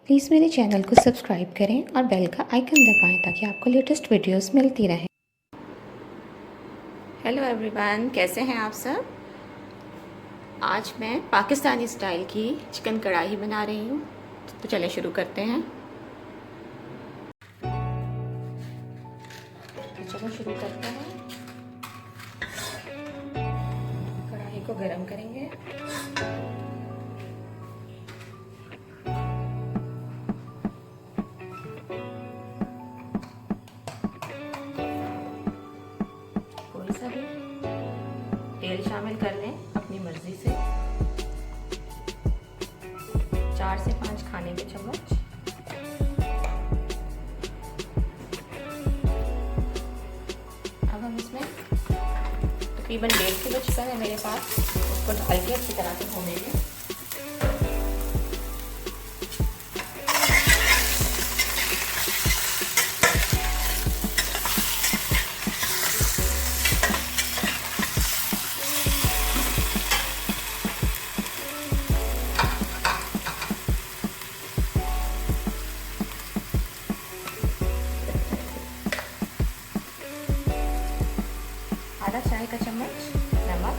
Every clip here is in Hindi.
प्लीज़ मेरे चैनल को सब्सक्राइब करें और बेल का आइकन दबाएं ताकि आपको लेटेस्ट वीडियोस मिलती रहें। हेलो एवरीवन, कैसे हैं आप सब। आज मैं पाकिस्तानी स्टाइल की चिकन कढ़ाई बना रही हूँ, तो चलिए शुरू करते हैं। चलो शुरू करते हैं। कढ़ाई को गरम करेंगे। कोई सा भी तेल शामिल कर लें अपनी मर्जी से। 4 से 5 खाने के चम्मच। अब हम इसमें तकरीबन 1.5 किलो चिकन है मेरे पास, उसको डाल के अच्छी तरह से भूनेंगे। आधा चाय का चम्मच नमक,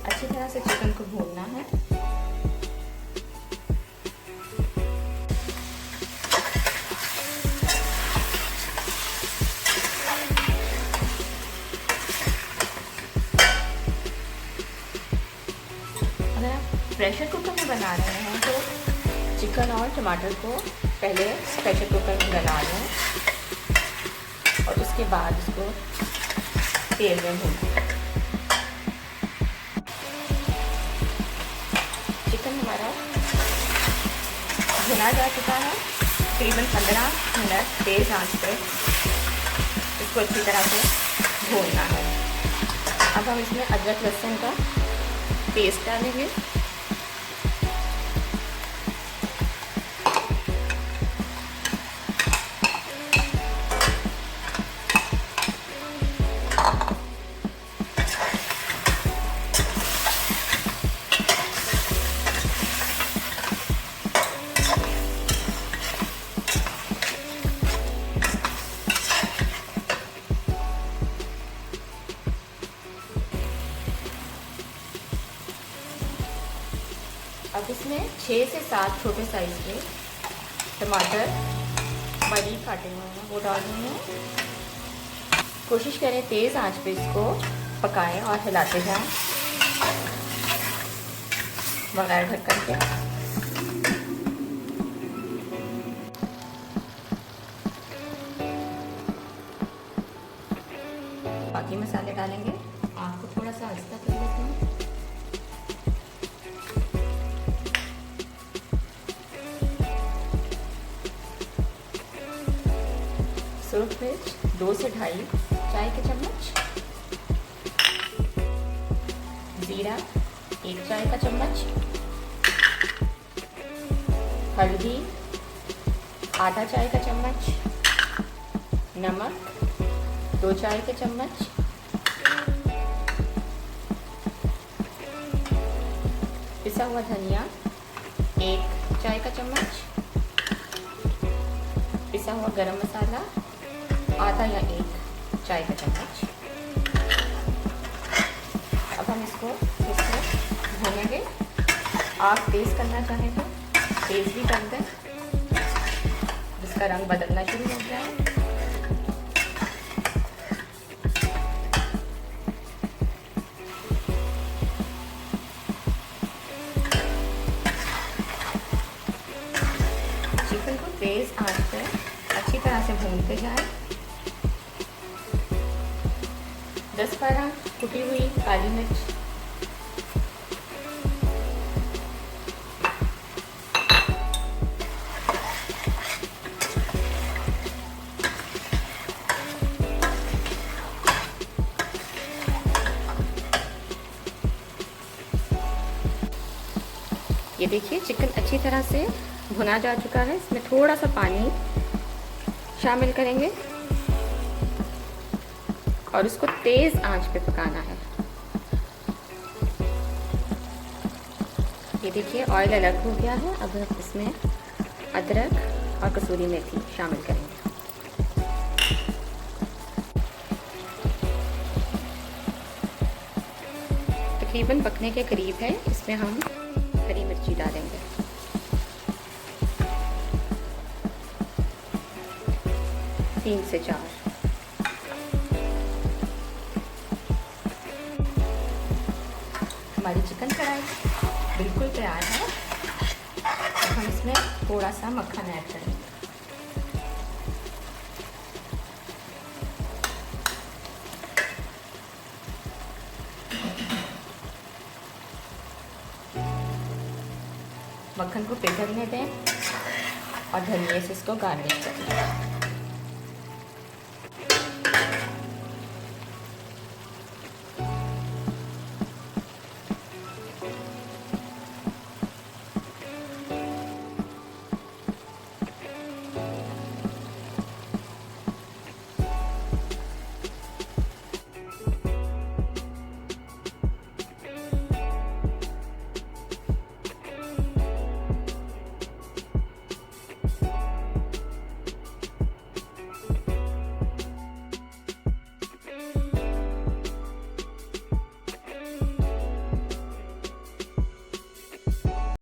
अच्छी तरह से चिकन को भूनना है। अगर आप प्रेशर कुकर में बना रहे हैं तो चिकन और टमाटर को पहले प्रेशर कुकर में गला लें और उसके बाद उसको तेल में भूनें। चिकन हमारा भुना जा चुका है। तकरीबन 15 मिनट तेज़ आंच पे इसको अच्छी तरह से भूनना है। अब हम इसमें अदरक लहसुन का पेस्ट डालेंगे। अब इसमें 6 से 7 छोटे साइज के टमाटर बारीक काटे हुए हैं वो डाल देंगे। कोशिश करें तेज़ आंच पे इसको पकाएं और हिलाते जाएं बगैर ढक्कन के। बाकी मसाले डालेंगे। आपको थोड़ा सा आहिस्ता कर लेते हैं। सूरख मिर्च 2 से 2.5 चाय के चम्मच, जीरा 1 चाय का चम्मच, हल्दी आधा चाय का चम्मच, नमक 2 चाय के चम्मच, पिसा हुआ धनिया 1 चाय का चम्मच, पिसा हुआ गरम मसाला आधा या 1 चाय का चम्मच। अब हम इसको भूनेंगे। आप तेज़ करना चाहें तो तेज़ भी कर दें, जिसका रंग बदलना शुरू हो जाए। चिकन को तेज़ आंच पे अच्छी तरह से भूनते जाएं। 10-12 कुटी हुई काली मिर्च, ये देखिए चिकन अच्छी तरह से भुना जा चुका है। इसमें थोड़ा सा पानी शामिल करेंगे और इसको तेज़ आंच पे पकाना है। ये देखिए ऑयल अलग हो गया है। अब हम इसमें अदरक और कसूरी मेथी शामिल करेंगे। तकरीबन पकने के करीब है। इसमें हम हरी मिर्ची डालेंगे। तीन से चार। हमारी चिकन कढ़ाई बिल्कुल तैयार है। अब हम इसमें थोड़ा सा मक्खन ऐड करेंगे। मक्खन को पिघलने दें और धनिया से इसको गार्निश करें।